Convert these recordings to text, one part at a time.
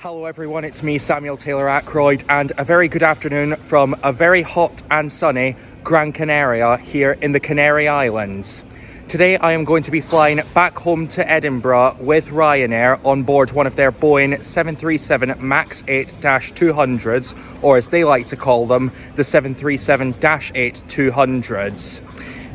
Hello everyone, it's me, Samuel Taylor Ackroyd, and a very good afternoon from a very hot and sunny Gran Canaria here in the Canary Islands. Today I am going to be flying back home to Edinburgh with Ryanair on board one of their Boeing 737 MAX 8-200s, or as they like to call them, the 737-8-200s.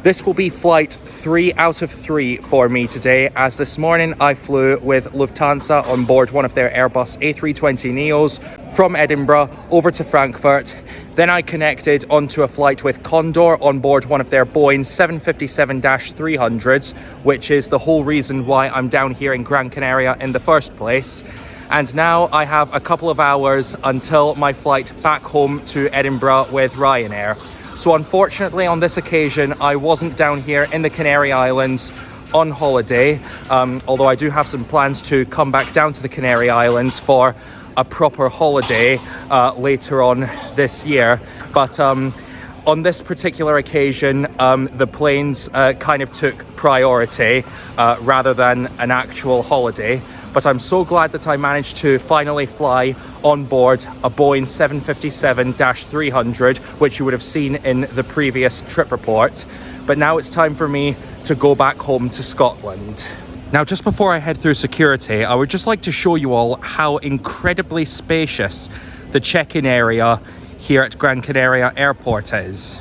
This will be flight 3 out of 3 for me today, as this morning I flew with Lufthansa on board one of their Airbus A320neos from Edinburgh over to Frankfurt. Then I connected onto a flight with Condor on board one of their Boeing 757-300s, which is the whole reason why I'm down here in Gran Canaria in the first place. And now I have a couple of hours until my flight back home to Edinburgh with Ryanair. So unfortunately on this occasion I wasn't down here in the Canary Islands on holiday, although I do have some plans to come back down to the Canary Islands for a proper holiday later on this year. But on this particular occasion the planes kind of took priority rather than an actual holiday. But I'm so glad that I managed to finally fly on board a Boeing 757-300, which you would have seen in the previous trip report. But now it's time for me to go back home to Scotland. Now, just before I head through security, I would just like to show you all how incredibly spacious the check-in area here at Gran Canaria Airport is.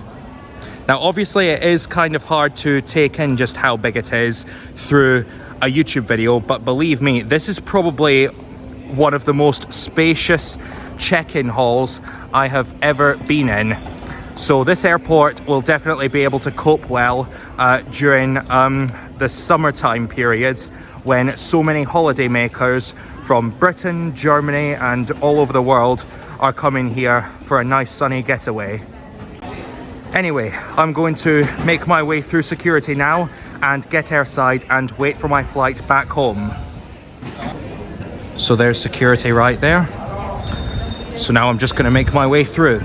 Now, obviously it is kind of hard to take in just how big it is through a YouTube video, but believe me, this is probably one of the most spacious check-in halls I have ever been in. So this airport will definitely be able to cope well during the summertime periods, when so many holidaymakers from Britain, Germany and all over the world are coming here for a nice sunny getaway. Anyway, I'm going to make my way through security now and get airside and wait for my flight back home. So there's security right there. So now I'm just going to make my way through.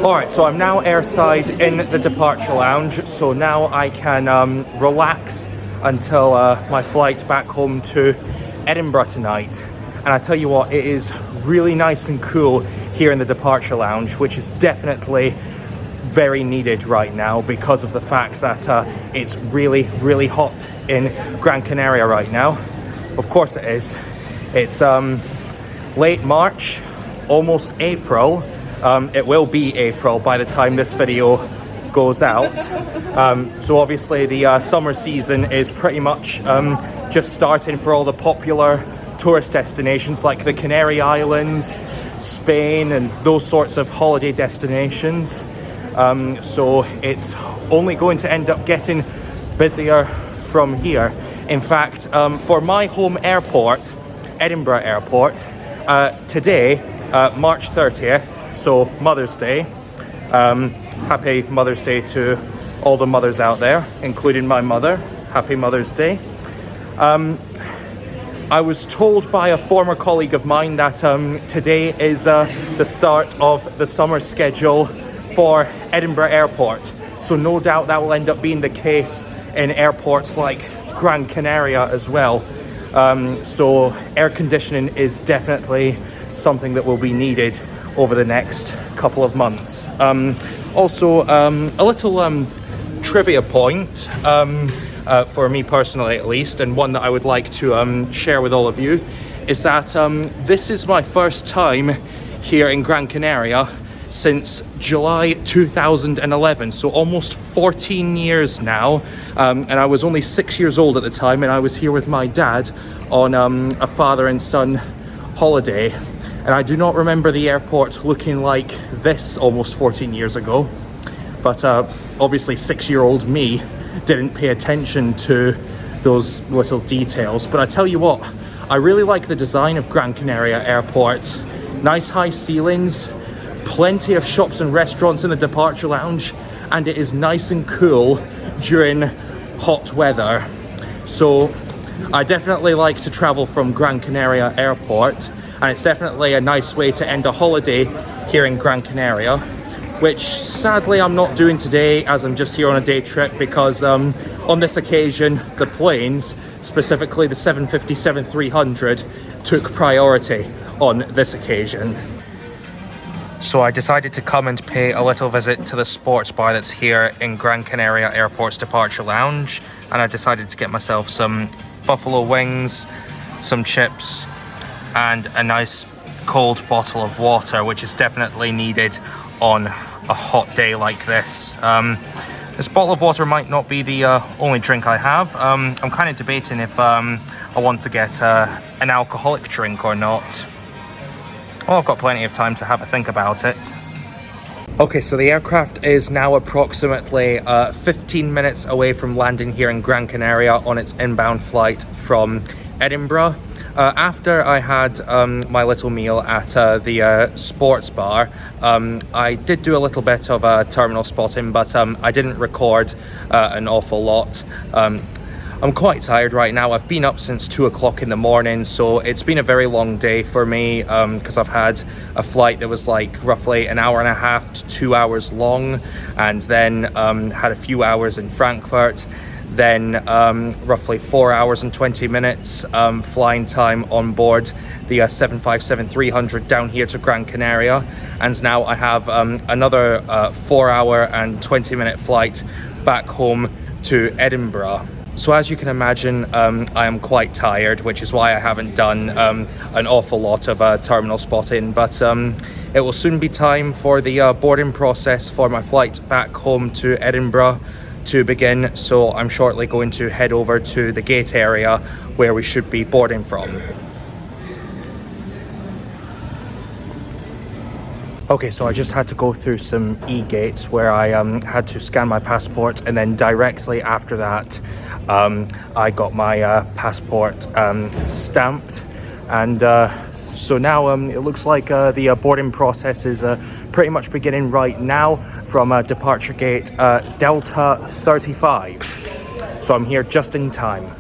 Alright, so I'm now airside in the departure lounge, so now I can relax until my flight back home to Edinburgh tonight. And I tell you what, it is really nice and cool here in the departure lounge, which is definitely very needed right now because of the fact that it's really, really hot in Gran Canaria right now. Of course it is. It's late March, almost April. It will be April by the time this video goes out. So obviously the summer season is pretty much just starting for all the popular tourist destinations like the Canary Islands, Spain and those sorts of holiday destinations. So it's only going to end up getting busier from here. In fact, for my home airport, Edinburgh Airport, today, March 30th, so Mother's Day. Happy Mother's Day to all the mothers out there, including my mother. Happy Mother's Day. I was told by a former colleague of mine that today is the start of the summer schedule for Edinburgh Airport. So no doubt that will end up being the case in airports like Gran Canaria as well. So air conditioning is definitely something that will be needed over the next couple of months. Also, a little trivia point for me personally at least, and one that I would like to share with all of you, is that this is my first time here in Gran Canaria since July 2011, so almost 14 years now, and I was only 6 years old at the time, and I was here with my dad on a father and son holiday. And I do not remember the airport looking like this almost 14 years ago. But obviously 6-year-old me didn't pay attention to those little details. But I tell you what, I really like the design of Gran Canaria Airport. Nice high ceilings, plenty of shops and restaurants in the departure lounge, and it is nice and cool during hot weather. So I definitely like to travel from Gran Canaria airport, and it's definitely a nice way to end a holiday here in Gran Canaria, which sadly I'm not doing today as I'm just here on a day trip because on this occasion the planes, specifically the 757-300, took priority on this occasion. So I decided to come and pay a little visit to the sports bar that's here in Gran Canaria Airport's departure lounge, and I decided to get myself some buffalo wings, some chips, and a nice cold bottle of water, which is definitely needed on a hot day like this. This bottle of water might not be the only drink I have. I'm kind of debating if I want to get an alcoholic drink or not. Well, I've got plenty of time to have a think about it. Okay, so the aircraft is now approximately 15 minutes away from landing here in Gran Canaria on its inbound flight from Edinburgh. After I had my little meal at the sports bar, I did do a little bit of terminal spotting, but I didn't record an awful lot. I'm quite tired right now. I've been up since 2 o'clock in the morning, so it's been a very long day for me because I've had a flight that was like roughly an hour and a half to 2 hours long, and then had a few hours in Frankfurt, then roughly 4 hours and 20 minutes flying time on board the 757-300 down here to Gran Canaria, and now I have another 4 hour and 20 minute flight back home to Edinburgh. So as you can imagine, I am quite tired, which is why I haven't done an awful lot of terminal spotting, but it will soon be time for the boarding process for my flight back home to Edinburgh to begin, so I'm shortly going to head over to the gate area where we should be boarding from. Okay, so I just had to go through some e-gates where I had to scan my passport, and then directly after that I got my passport stamped, and so now it looks like the boarding process is pretty much beginning right now from departure gate Delta 35. So I'm here just in time.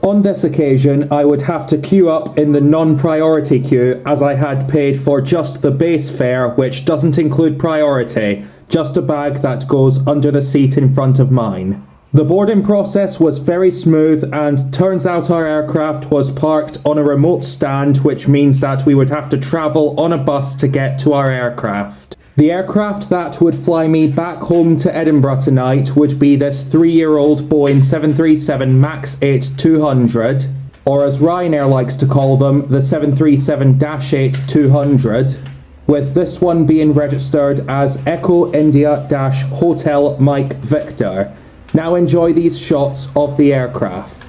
On this occasion, I would have to queue up in the non-priority queue as I had paid for just the base fare, which doesn't include priority, just a bag that goes under the seat in front of mine. The boarding process was very smooth, and turns out our aircraft was parked on a remote stand, which means that we would have to travel on a bus to get to our aircraft. The aircraft that would fly me back home to Edinburgh tonight would be this 3-year-old Boeing 737 MAX 8-200, or as Ryanair likes to call them, the 737-8-200, with this one being registered as Echo India-Hotel Mike Victor. Now enjoy these shots of the aircraft.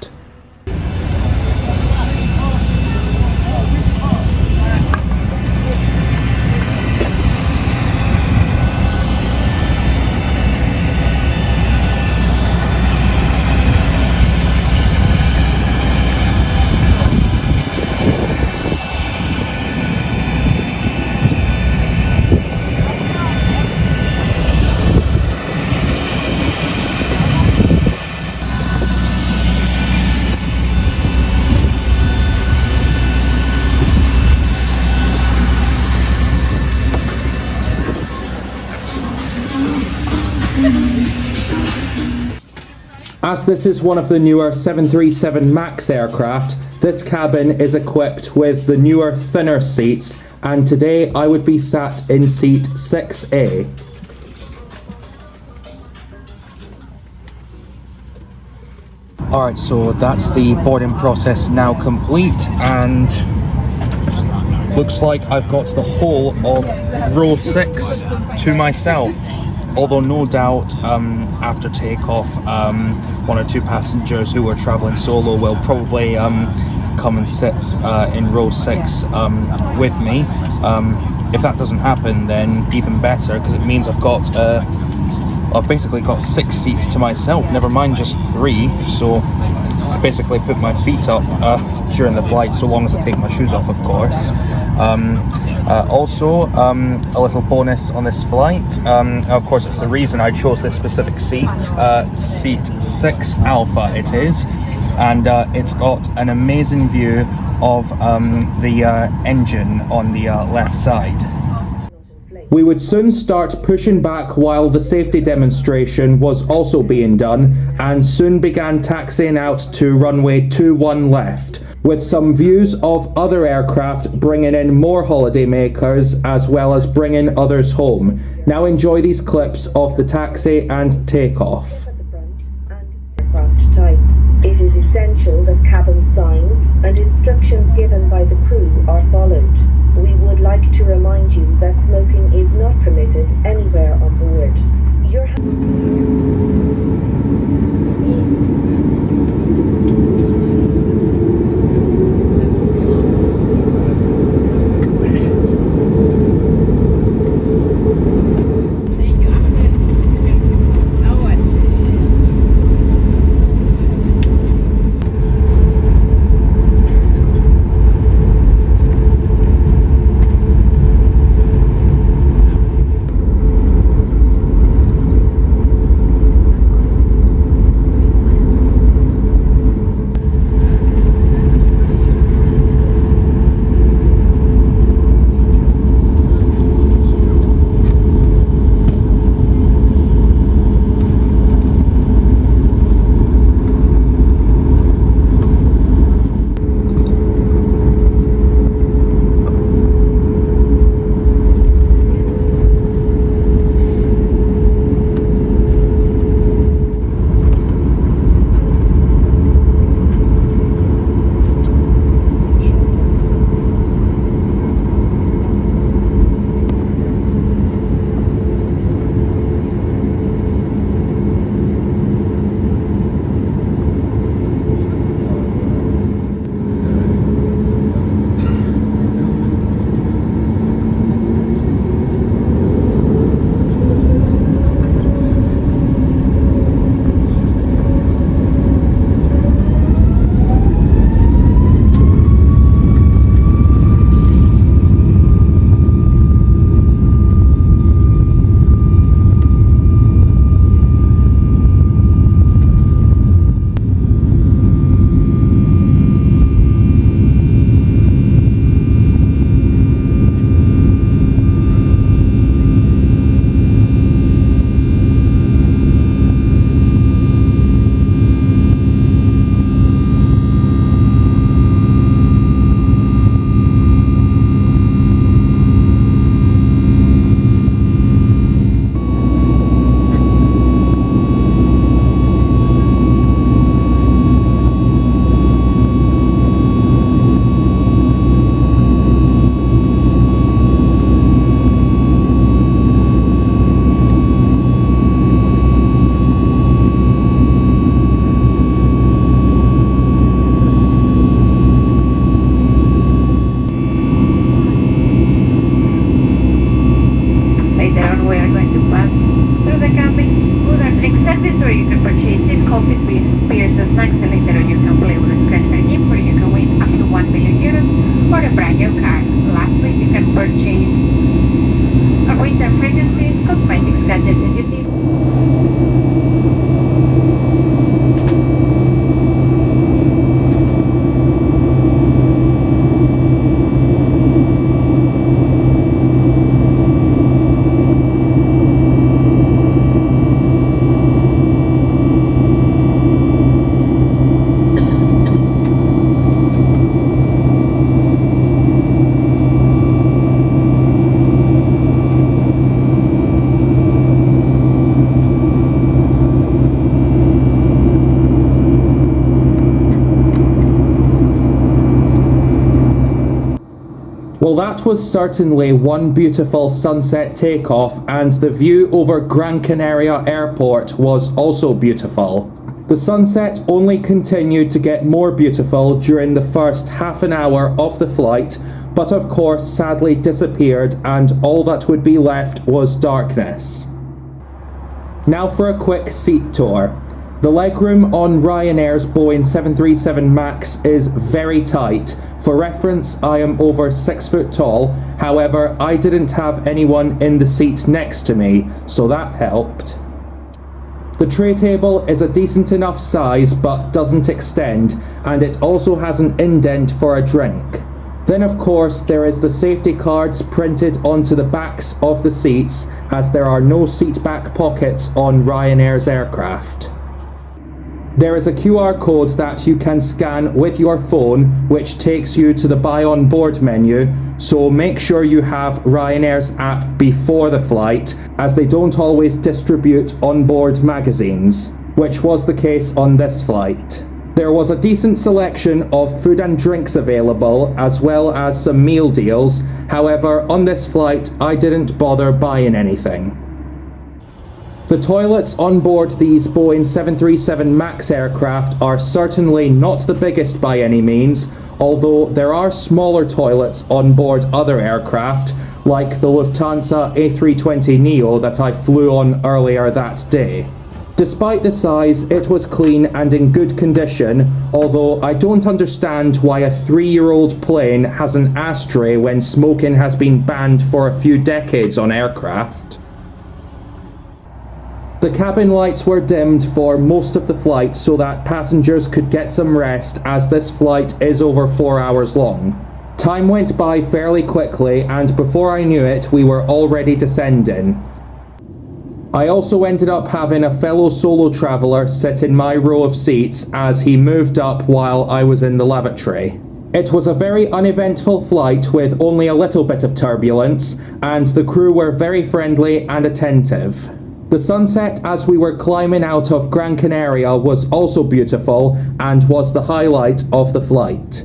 As this is one of the newer 737 MAX aircraft, this cabin is equipped with the newer, thinner seats, and today I would be sat in seat 6A. Alright, so that's the boarding process now complete, and looks like I've got the whole of row 6 to myself. Although no doubt after takeoff, one or two passengers who were traveling solo will probably come and sit in row 6 with me. If that doesn't happen, then even better, because it means I've basically got 6 seats to myself, never mind just 3. So I basically put my feet up during the flight, so long as I take my shoes off, of course. A little bonus on this flight, of course it's the reason I chose this specific seat, seat 6 Alpha it is, and it's got an amazing view of the engine on the left side. We would soon start pushing back while the safety demonstration was also being done, and soon began taxiing out to runway 21 left, with some views of other aircraft bringing in more holidaymakers as well as bringing others home. Now enjoy these clips of the taxi and takeoff. Aircraft type. It is essential that cabin signs and instructions given by the crew are followed. We would like to remind you that smoking is not permitted anywhere on board. Well, that was certainly one beautiful sunset takeoff, and the view over Gran Canaria airport was also beautiful. The sunset only continued to get more beautiful during the first half an hour of the flight, but of course sadly disappeared, and all that would be left was darkness. Now for a quick seat tour. The legroom on Ryanair's Boeing 737 MAX is very tight, For reference, I am over 6 foot tall, however, I didn't have anyone in the seat next to me, so that helped. The tray table is a decent enough size but doesn't extend, and it also has an indent for a drink. Then of course there is the safety cards printed onto the backs of the seats, as there are no seat back pockets on Ryanair's aircraft. There is a QR code that you can scan with your phone, which takes you to the Buy On Board menu, so make sure you have Ryanair's app before the flight, as they don't always distribute onboard magazines, which was the case on this flight. There was a decent selection of food and drinks available, as well as some meal deals. However, on this flight, I didn't bother buying anything. The toilets on board these Boeing 737 MAX aircraft are certainly not the biggest by any means, although there are smaller toilets on board other aircraft, like the Lufthansa A320neo that I flew on earlier that day. Despite the size, it was clean and in good condition, although I don't understand why a 3-year-old plane has an ashtray when smoking has been banned for a few decades on aircraft. The cabin lights were dimmed for most of the flight so that passengers could get some rest, as this flight is over 4 hours long. Time went by fairly quickly, and before I knew it, we were already descending. I also ended up having a fellow solo traveller sit in my row of seats as he moved up while I was in the lavatory. It was a very uneventful flight with only a little bit of turbulence, and the crew were very friendly and attentive. The sunset as we were climbing out of Gran Canaria was also beautiful and was the highlight of the flight.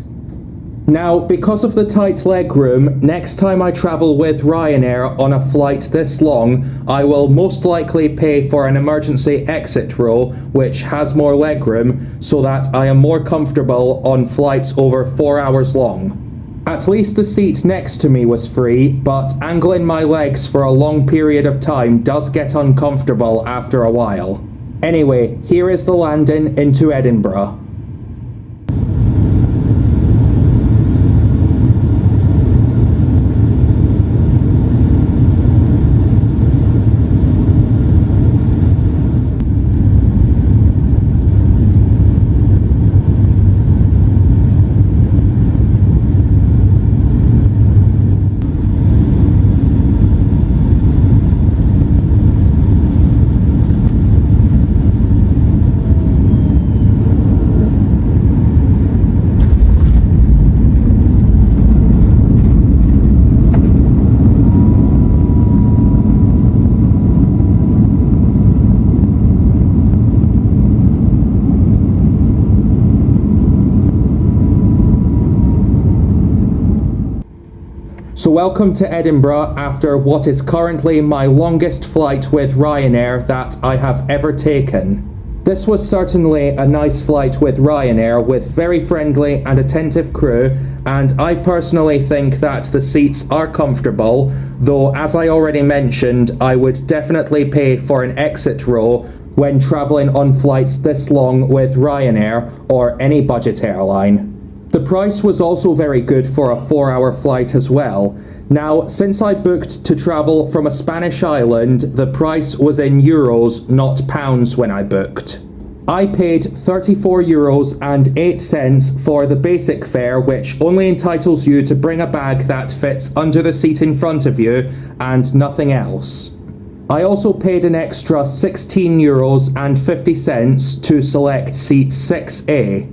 Now, because of the tight legroom, next time I travel with Ryanair on a flight this long, I will most likely pay for an emergency exit row, which has more legroom, so that I am more comfortable on flights over 4 hours long. At least the seat next to me was free, but angling my legs for a long period of time does get uncomfortable after a while. Anyway, here is the landing into Edinburgh. So welcome to Edinburgh after what is currently my longest flight with Ryanair that I have ever taken. This was certainly a nice flight with Ryanair with very friendly and attentive crew, and I personally think that the seats are comfortable, though as I already mentioned, I would definitely pay for an exit row when travelling on flights this long with Ryanair or any budget airline. The price was also very good for a 4-hour flight as well. Now, since I booked to travel from a Spanish island, the price was in euros, not pounds when I booked. I paid €34.08 for the basic fare, which only entitles you to bring a bag that fits under the seat in front of you and nothing else. I also paid an extra €16.50 to select seat 6A.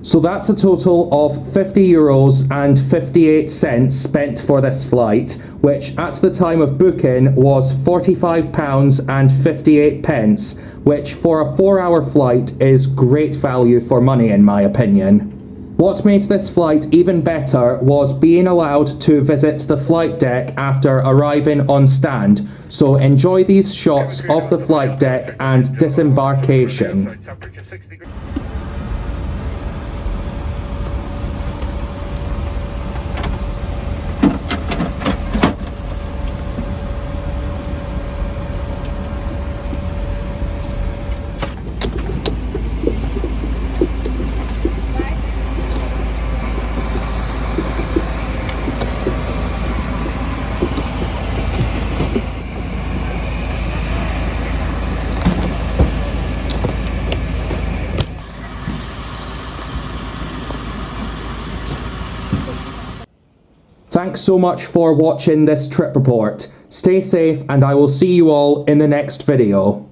So that's a total of €50.58 spent for this flight, which at the time of booking was £45.58, which for a 4-hour flight is great value for money in my opinion. What made this flight even better was being allowed to visit the flight deck after arriving on stand, so enjoy these shots of the flight deck and disembarkation. Thanks so much for watching this trip report. Stay safe and I will see you all in the next video.